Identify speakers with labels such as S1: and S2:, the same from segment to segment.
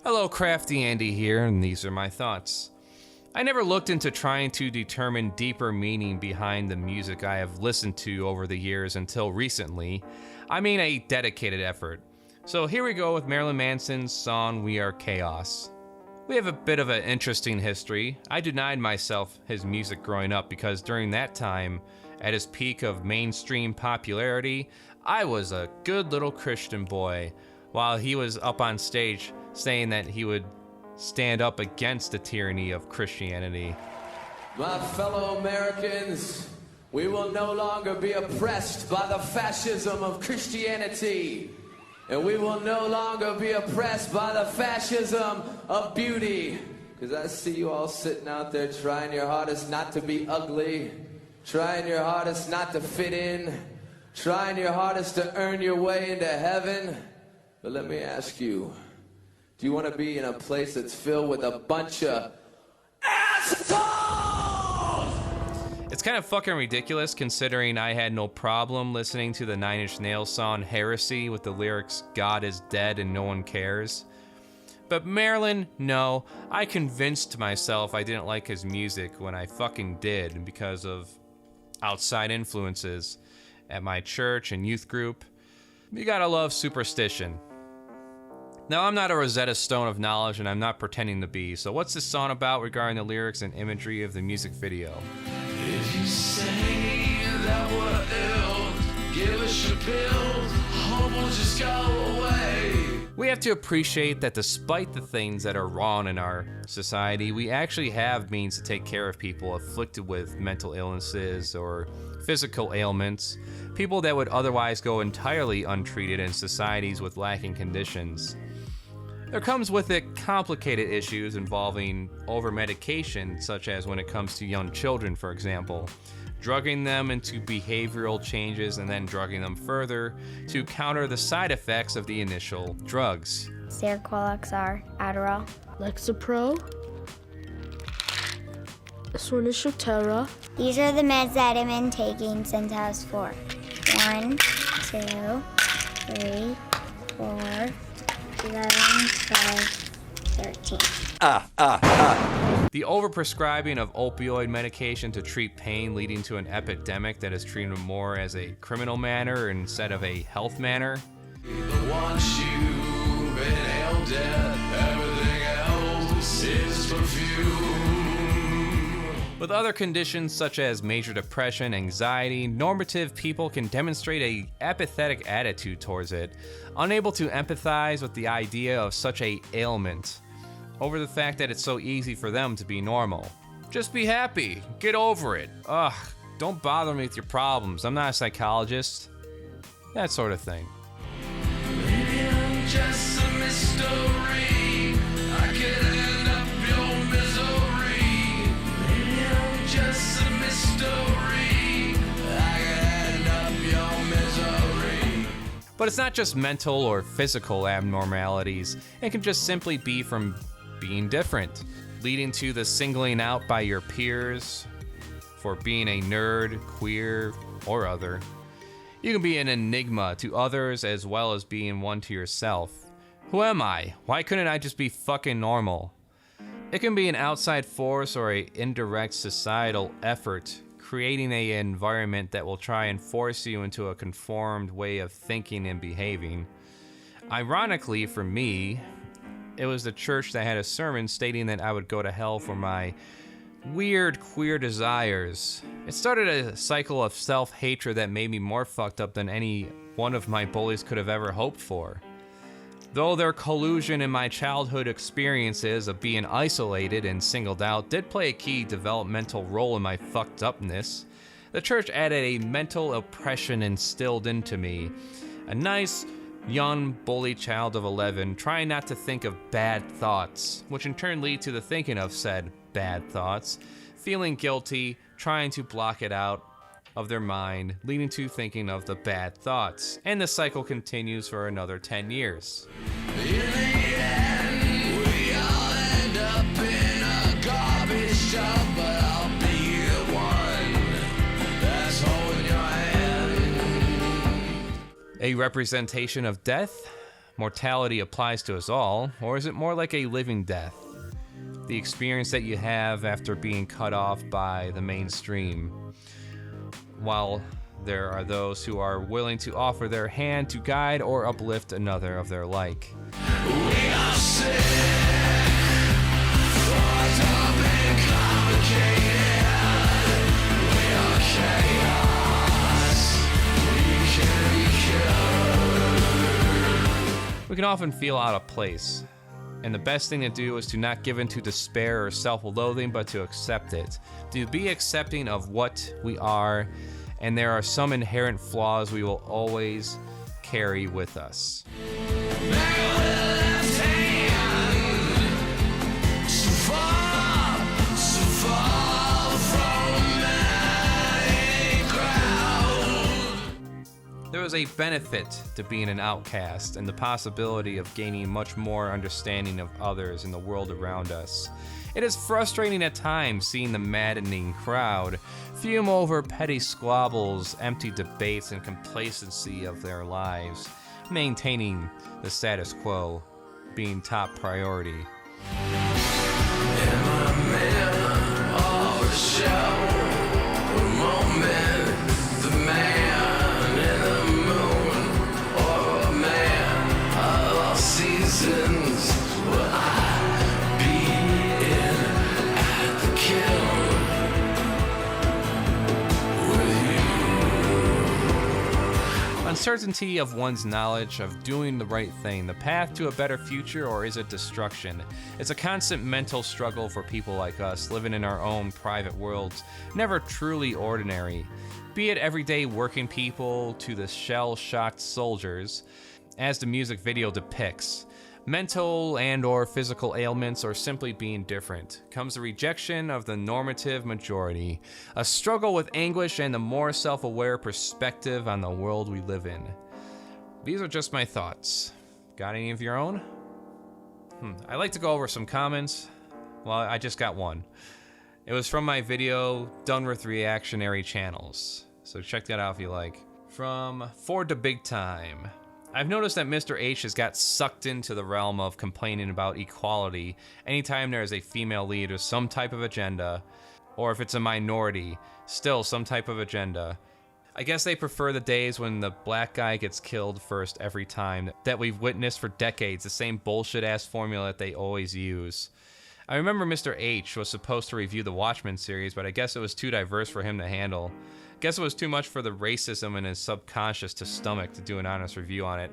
S1: Hello, CraftyAndy here, and these are my thoughts. I never looked into trying to determine deeper meaning behind the music I have listened to over the years until recently. I mean a dedicated effort. So here we go with Marilyn Manson's song We Are Chaos. We have a bit of an interesting history. I denied myself his music growing up because during that time, at his peak of mainstream popularity, I was a good little Christian boy, while he was up on stage saying that he would stand up against the tyranny of Christianity.
S2: My fellow Americans, we will no longer be oppressed by the fascism of Christianity. And we will no longer be oppressed by the fascism of beauty. Because I see you all sitting out there trying your hardest not to be ugly, trying your hardest not to fit in, trying your hardest to earn your way into heaven. But let me ask you, do you want to be in a place that's filled with a bunch of assholes?
S1: It's kind of fucking ridiculous considering I had no problem listening to the 9 Inch Nails song Heresy with the lyrics, God is dead and no one cares. But Marilyn, no, I convinced myself I didn't like his music when I fucking did because of outside influences at my church and youth group. You gotta love superstition. Now, I'm not a Rosetta Stone of knowledge, and I'm not pretending to be, so what's this song about regarding the lyrics and imagery of the music video?
S3: If you say that we're ill, give us your bills, hope will just go away.
S1: We have to appreciate that despite the things that are wrong in our society, we actually have means to take care of people afflicted with mental illnesses or physical ailments, people that would otherwise go entirely untreated in societies with lacking conditions. There comes with it complicated issues involving over-medication, such as when it comes to young children, for example, drugging them into behavioral changes and then drugging them further to counter the side effects of the initial drugs.
S4: Seroquel XR, Adderall,
S5: Lexapro. This one is Shotera.
S4: These are the meds that I've been taking since I was 4. 1, 2, 3, 4, 11, 12, 13.
S1: The overprescribing of opioid medication to treat pain, leading to an epidemic that is treated more as a criminal manner instead of a health manner.
S3: Once you've inhaled death, everything else is perfume.
S1: With other conditions such as major depression, anxiety, normative people can demonstrate a apathetic attitude towards it, unable to empathize with the idea of such a ailment, over the fact that it's so easy for them to be normal. Just be happy, get over it. Ugh, don't bother me with your problems, I'm not a psychologist. That sort of thing.
S3: Maybe I'm just a mystery. I could end up your misery. Maybe I'm just a mystery. I could end up your misery.
S1: But it's not just mental or physical abnormalities. It can just simply be from being different, leading to the singling out by your peers for being a nerd, queer, or other. You can be an enigma to others as well as being one to yourself. Who am I? Why couldn't I just be fucking normal? It can be an outside force or an indirect societal effort, creating an environment that will try and force you into a conformed way of thinking and behaving. Ironically for me, it was the church that had a sermon stating that I would go to hell for my weird queer desires. It started a cycle of self-hatred that made me more fucked up than any one of my bullies could have ever hoped for. Though their collusion in my childhood experiences of being isolated and singled out did play a key developmental role in my fucked upness, the church added a mental oppression instilled into me. A nice, young, bully child of 11 trying not to think of bad thoughts, which in turn lead to the thinking of said bad thoughts, feeling guilty, trying to block it out of their mind, leading to thinking of the bad thoughts, and the cycle continues for another 10 years.
S3: In the end, we all end up in a garbage dump, but I'll be the one that's holding your hand.
S1: A representation of death? mortality applies to us all, or is it more like a living death? The experience that you have after being cut off by the mainstream. While there are those who are willing to offer their hand to guide or uplift another of their like.
S3: We are sick, fucked up and complicated. We are chaos. We can be cured.
S1: We can often feel out of place, and the best thing to do is to not give in to despair or self-loathing, but to accept it. To be accepting of what we are, and there are some inherent flaws we will always carry with us. There is a benefit to being an outcast and the possibility of gaining much more understanding of others in the world around us. It is frustrating at times seeing the maddening crowd fume over petty squabbles, empty debates, and complacency of their lives, maintaining the status quo being top priority. Uncertainty of one's knowledge of doing the right thing, the path to a better future, or is it destruction? It's a constant mental struggle for people like us, living in our own private worlds, never truly ordinary. Be it everyday working people to the shell-shocked soldiers, as the music video depicts. Mental and or physical ailments, or simply being different, comes the rejection of the normative majority, a struggle with anguish and the more self-aware perspective on the world we live in. These are just my thoughts. Got any of your own? I'd like to go over some comments. Well, I just got one. It was from my video, done with reactionary channels. So check that out if you like. From For the Big Time. I've noticed that Mr. H has got sucked into the realm of complaining about equality anytime there is a female lead or some type of agenda, or if it's a minority, still some type of agenda. I guess they prefer the days when the black guy gets killed first every time, that we've witnessed for decades, the same bullshit-ass formula that they always use. I remember Mr. H was supposed to review the Watchmen series, but I guess it was too diverse for him to handle. Guess it was too much for the racism in his subconscious to stomach to do an honest review on it.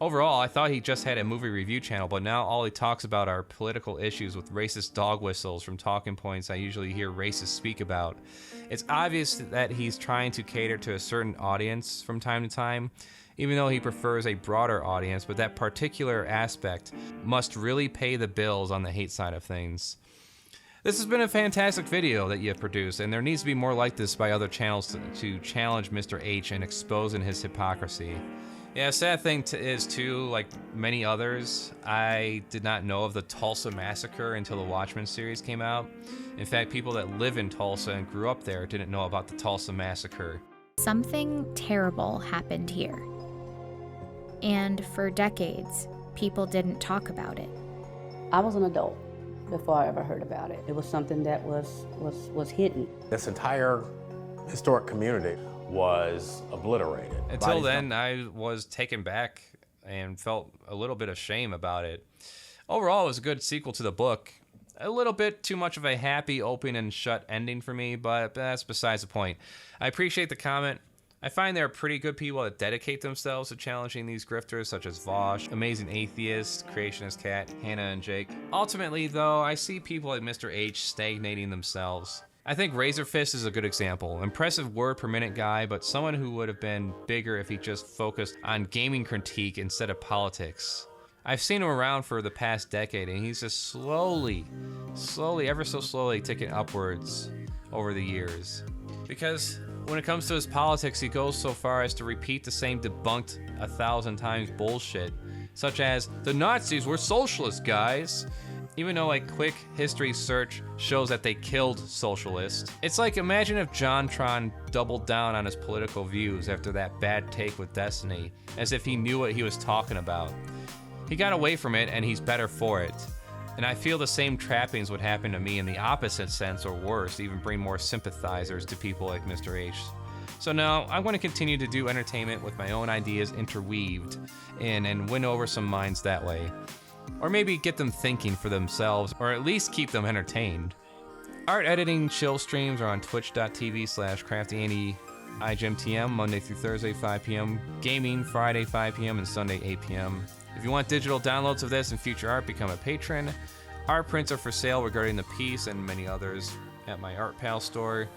S1: Overall, I thought he just had a movie review channel, but now all he talks about are political issues with racist dog whistles from talking points I usually hear racists speak about. It's obvious that he's trying to cater to a certain audience from time to time, even though he prefers a broader audience, but that particular aspect must really pay the bills on the hate side of things. This has been a fantastic video that you have produced, and there needs to be more like this by other channels to challenge Mr. H and exposing his hypocrisy. Yeah, sad thing is too, like many others, I did not know of the Tulsa Massacre until the Watchmen series came out. In fact, people that live in Tulsa and grew up there didn't know about the Tulsa Massacre.
S6: Something terrible happened here. And for decades, people didn't talk about it.
S7: I was an adult before I ever heard about it. It was something that was hidden.
S8: This entire historic community was obliterated.
S1: Until then, I was taken back and felt a little bit of shame about it. Overall, it was a good sequel to the book. A little bit too much of a happy open and shut ending for me, but that's besides the point. I appreciate the comment. I find there are pretty good people that dedicate themselves to challenging these grifters, such as Vosh, Amazing Atheist, Creationist Cat, Hannah, and Jake. Ultimately, though, I see people like Mr. H stagnating themselves. I think Razorfist is a good example. Impressive word per minute guy, but someone who would have been bigger if he just focused on gaming critique instead of politics. I've seen him around for the past decade, and he's just slowly, ever so slowly ticking upwards over the years. Because when it comes to his politics, he goes so far as to repeat the same debunked 1,000 times bullshit, such as, the Nazis were socialist, guys. Even though a quick history search shows that they killed socialists. It's like, imagine if JonTron doubled down on his political views after that bad take with Destiny, as if he knew what he was talking about. He got away from it, and he's better for it. And I feel the same trappings would happen to me in the opposite sense, or worse, even bring more sympathizers to people like Mr. H. So no, I want to continue to do entertainment with my own ideas interweaved in and win over some minds that way. Or maybe get them thinking for themselves, or at least keep them entertained. Art editing chill streams are on twitch.tv/CraftyAndy IGMTM, Monday through Thursday, 5 p.m. Gaming, Friday, 5 p.m. and Sunday, 8 p.m. If you want digital downloads of this and future art, become a patron. Art prints are for sale regarding the piece and many others at my Art Pal store.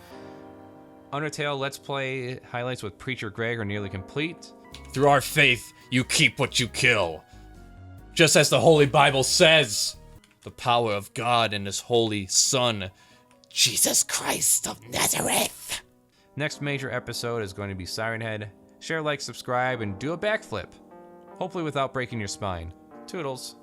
S1: Undertale Let's Play highlights with Preacher Greg are nearly complete. Through our faith, you keep what you kill. Just as the Holy Bible says, the power of God and His Holy Son, Jesus Christ of Nazareth. Next major episode is going to be Siren Head. Share, like, subscribe, and do a backflip. Hopefully without breaking your spine. Toodles.